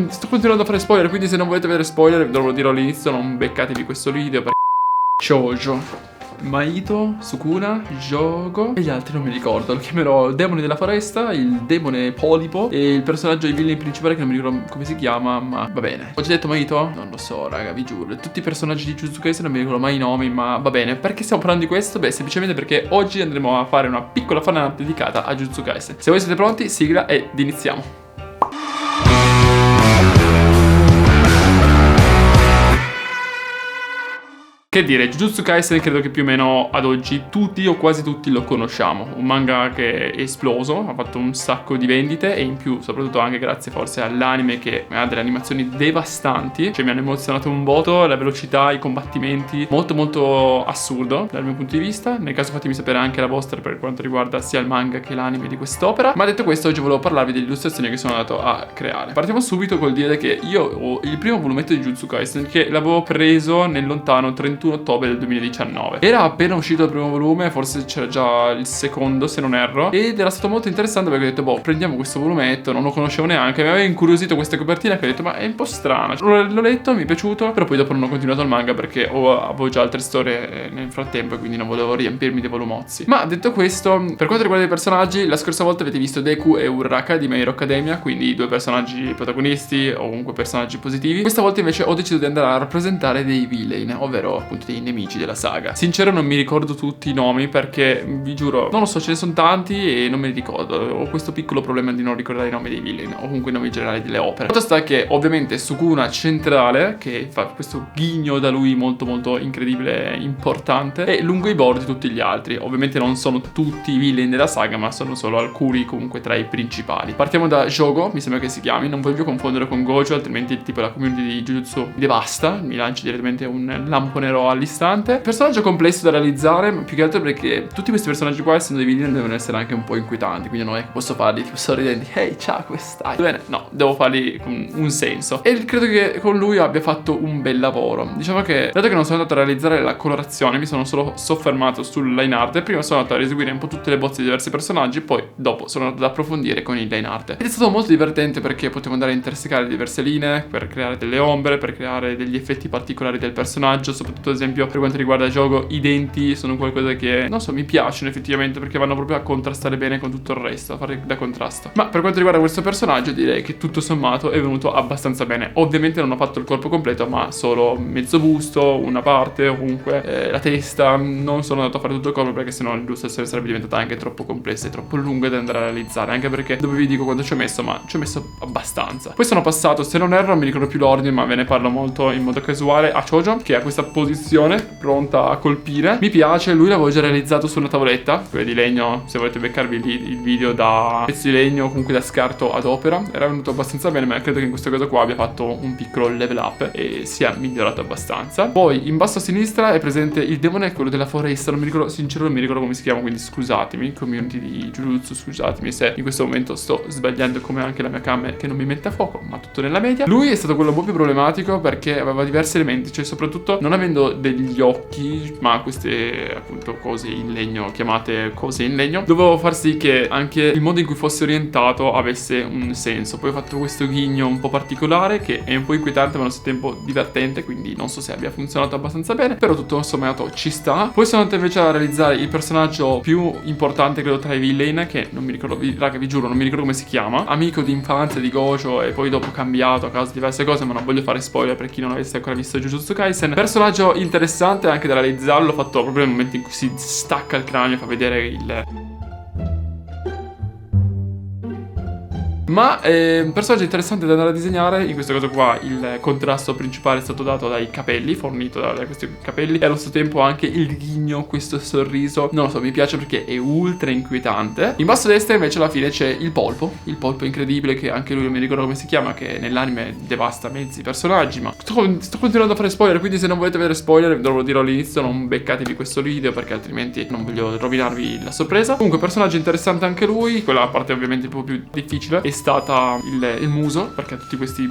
sto continuando a fare spoiler, quindi se non volete vedere spoiler, ve lo dirò all'inizio, non beccatevi questo video perché... Shoujo, Mahito, Sukuna, Jogo e gli altri non mi ricordo. Lo chiamerò il demone della foresta, il demone polipo e il personaggio di villain principale che non mi ricordo come si chiama, ma va bene. Ho già detto Mahito? Non lo so, raga, vi giuro. Tutti i personaggi di Jujutsu Kaisen non mi ricordo mai i nomi, ma va bene. Perché stiamo parlando di questo? Beh, semplicemente perché oggi andremo a fare una piccola fan dedicata a Jujutsu Kaisen. Se voi siete pronti, sigla ed iniziamo. Che dire, Jujutsu Kaisen credo che più o meno ad oggi tutti o quasi tutti lo conosciamo. Un manga che è esploso, ha fatto un sacco di vendite e in più, soprattutto anche grazie forse all'anime che ha delle animazioni devastanti. Cioè mi hanno emozionato un botto, la velocità, i combattimenti, molto molto assurdo dal mio punto di vista. Nel caso fatemi sapere anche la vostra per quanto riguarda sia il manga che l'anime di quest'opera. Ma detto questo, oggi volevo parlarvi delle illustrazioni che sono andato a creare. Partiamo subito col dire che io ho il primo volumetto di Jujutsu Kaisen che l'avevo preso nel lontano 31 ottobre del 2019. Era appena uscito il primo volume, forse c'era già il secondo se non erro, ed era stato molto interessante perché ho detto boh, prendiamo questo volumetto, non lo conoscevo neanche, mi aveva incuriosito questa copertina che ho detto ma è un po' strana. L'ho letto, mi è piaciuto, però poi dopo non ho continuato il manga perché avevo già altre storie nel frattempo e quindi non volevo riempirmi di volumozzi. Ma detto questo, per quanto riguarda i personaggi, la scorsa volta avete visto Deku e Uraraka di My Hero Academia, quindi i due personaggi protagonisti o comunque personaggi positivi. Questa volta invece ho deciso di andare a rappresentare dei villain, ovvero appunto dei nemici della saga. Sincero non mi ricordo tutti i nomi perché vi giuro non lo so, ce ne sono tanti e non me li ricordo. Ho questo piccolo problema di non ricordare i nomi dei villain o comunque i nomi generali delle opere. Fatto sta che ovviamente Sukuna centrale, che fa questo ghigno da lui molto molto incredibile e importante, e lungo i bordi tutti gli altri. Ovviamente non sono tutti i villain della saga, ma sono solo alcuni comunque tra i principali. Partiamo da Jogo, mi sembra che si chiami, non voglio confondere con Gojo, altrimenti tipo la community di Jujutsu mi devasta, mi lanci direttamente un lampo nero all'istante. Personaggio complesso da realizzare, ma più che altro perché tutti questi personaggi qua, essendo dei villain, devono essere anche un po' inquietanti, quindi non è che posso farli tipo sorridenti, hey ciao come stai? Bene, no, devo farli con un senso e credo che con lui abbia fatto un bel lavoro. Diciamo che dato che non sono andato a realizzare la colorazione, mi sono solo soffermato sul line art e prima sono andato a eseguire un po' tutte le bozze di diversi personaggi, poi dopo sono andato ad approfondire con il line art ed è stato molto divertente perché potevo andare a intersecare diverse linee per creare delle ombre, per creare degli effetti particolari del personaggio, soprattutto ad esempio per quanto riguarda Jogo, i denti sono qualcosa che, non so, mi piacciono effettivamente perché vanno proprio a contrastare bene con tutto il resto, a fare da contrasto. Ma per quanto riguarda questo personaggio direi che tutto sommato è venuto abbastanza bene. Ovviamente non ho fatto il corpo completo, ma solo mezzo busto, una parte o comunque la testa. Non sono andato a fare tutto il corpo perché sennò l'illustrazione sarebbe diventata anche troppo complessa e troppo lunga da andare a realizzare, anche perché dove vi dico quanto ci ho messo, ma ci ho messo abbastanza. Poi sono passato, se non erro, non mi ricordo più l'ordine, ma ve ne parlo molto in modo casuale, a Chojo, che ha questa posizione pronta a colpire. Mi piace, lui l'avevo già realizzato su una tavoletta, quella di legno, se volete beccarvi lì il video da pezzi di legno o comunque da scarto ad opera. Era venuto abbastanza bene, ma credo che in questo caso qua abbia fatto un piccolo level up e sia migliorato abbastanza. Poi in basso a sinistra è presente il demone, quello della foresta, non mi ricordo, sincero non mi ricordo come si chiama, quindi scusatemi, community di Jujutsu, scusatemi se in questo momento sto sbagliando come anche la mia cam che non mi mette a fuoco, ma tutto nella media. Lui è stato quello un po' più problematico perché aveva diversi elementi, cioè soprattutto non avendo degli occhi, ma queste appunto cose in legno, chiamate cose in legno, dovevo far sì che anche il modo in cui fosse orientato avesse un senso. Poi ho fatto questo ghigno un po' particolare che è un po' inquietante ma allo stesso tempo divertente, quindi non so se abbia funzionato abbastanza bene, però tutto sommato ci sta. Poi sono andato invece a realizzare il personaggio più importante credo tra i villain, che non mi ricordo, raga vi giuro non mi ricordo come si chiama, amico di infanzia di Gojo e poi dopo cambiato a causa di diverse cose, ma non voglio fare spoiler per chi non avesse ancora visto Jujutsu Kaisen. Personaggio interessante anche da realizzarlo, l'ho fatto proprio nel momento in cui si stacca il cranio e fa vedere il... Ma un personaggio interessante da andare a disegnare. In questo caso qua il contrasto principale è stato dato dai capelli, fornito da questi capelli, e allo stesso tempo anche il ghigno, questo sorriso, non lo so, mi piace perché è ultra inquietante. In basso a destra invece alla fine c'è il polpo incredibile, che anche lui non mi ricordo come si chiama, che nell'anime devasta mezzi personaggi. Ma sto continuando a fare spoiler, quindi se non volete vedere spoiler ve lo dirò all'inizio, non beccatevi questo video perché altrimenti non voglio rovinarvi la sorpresa. Comunque personaggio interessante anche lui, quella parte ovviamente un po' più difficile, stata il muso, perché ha tutti questi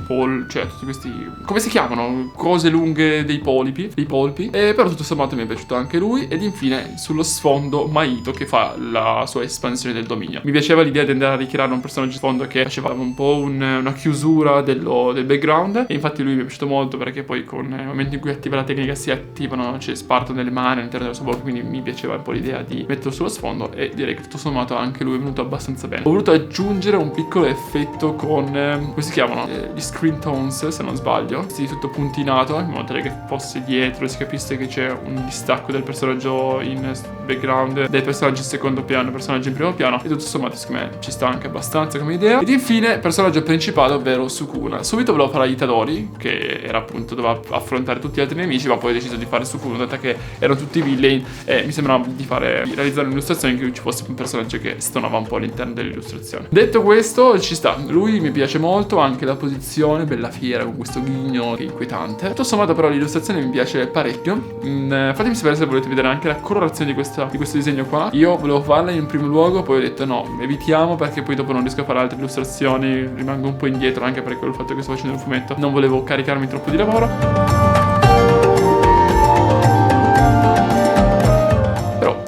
cioè tutti questi, come si chiamano? Cose lunghe dei polpi. E però tutto sommato mi è piaciuto anche lui. Ed infine sullo sfondo Mahito che fa la sua espansione del dominio. Mi piaceva l'idea di andare a ricreare un personaggio di sfondo che faceva un po' una chiusura del background, e infatti lui mi è piaciuto molto perché poi nel momento in cui attiva la tecnica si attivano, cioè spartono delle mani all'interno della sua bocca, quindi mi piaceva un po' l'idea di metterlo sullo sfondo, e direi che tutto sommato anche lui è venuto abbastanza bene. Ho voluto aggiungere un piccolo effetto con come si chiamano? Gli screen tones, se non sbaglio, sì, tutto puntinato in modo tale che fosse dietro e si capisse che c'è un distacco del personaggio in background, dei personaggi in secondo piano, personaggi in primo piano, e tutto sommato secondo me ci sta anche abbastanza come idea. Ed infine personaggio principale, ovvero Sukuna. Subito volevo fare Itadori, che era appunto, doveva affrontare tutti gli altri nemici, ma poi ho deciso di fare Sukuna, dato che erano tutti villain e mi sembrava di realizzare un'illustrazione in cui ci fosse un personaggio che stonava un po' all'interno dell'illustrazione. Detto questo, ci sta, lui mi piace molto, anche la posizione, bella fiera con questo ghigno inquietante. Tutto sommato però l'illustrazione mi piace parecchio. Fatemi sapere se volete vedere anche la colorazione di questo disegno qua. Io volevo farla in primo luogo, poi ho detto no, evitiamo, perché poi dopo non riesco a fare altre illustrazioni, rimango un po' indietro, anche per il fatto che sto facendo il fumetto, non volevo caricarmi troppo di lavoro.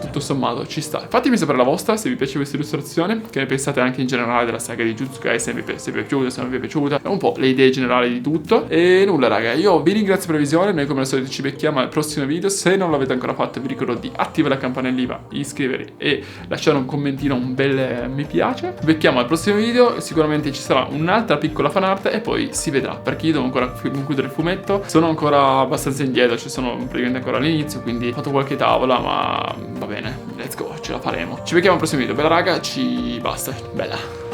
Tutto sommato ci sta. Fatemi sapere la vostra, se vi piace questa illustrazione, che ne pensate anche in generale della saga di Jujutsu Kaisen, se vi è piaciuta, se non vi è piaciuta, un po' le idee generali di tutto. E nulla raga, io vi ringrazio per la visione, noi come al solito ci becchiamo al prossimo video. Se non l'avete ancora fatto vi ricordo di attivare la campanellina, iscrivervi e lasciare un commentino, un bel mi piace. Vi becchiamo al prossimo video, sicuramente ci sarà un'altra piccola fanart e poi si vedrà, perché io devo ancora concludere il fumetto, sono ancora abbastanza indietro, cioè sono praticamente ancora all'inizio, quindi ho fatto qualche tavola, ma va bene, let's go, ce la faremo. Ci vediamo al prossimo video, bella raga, basta, bella.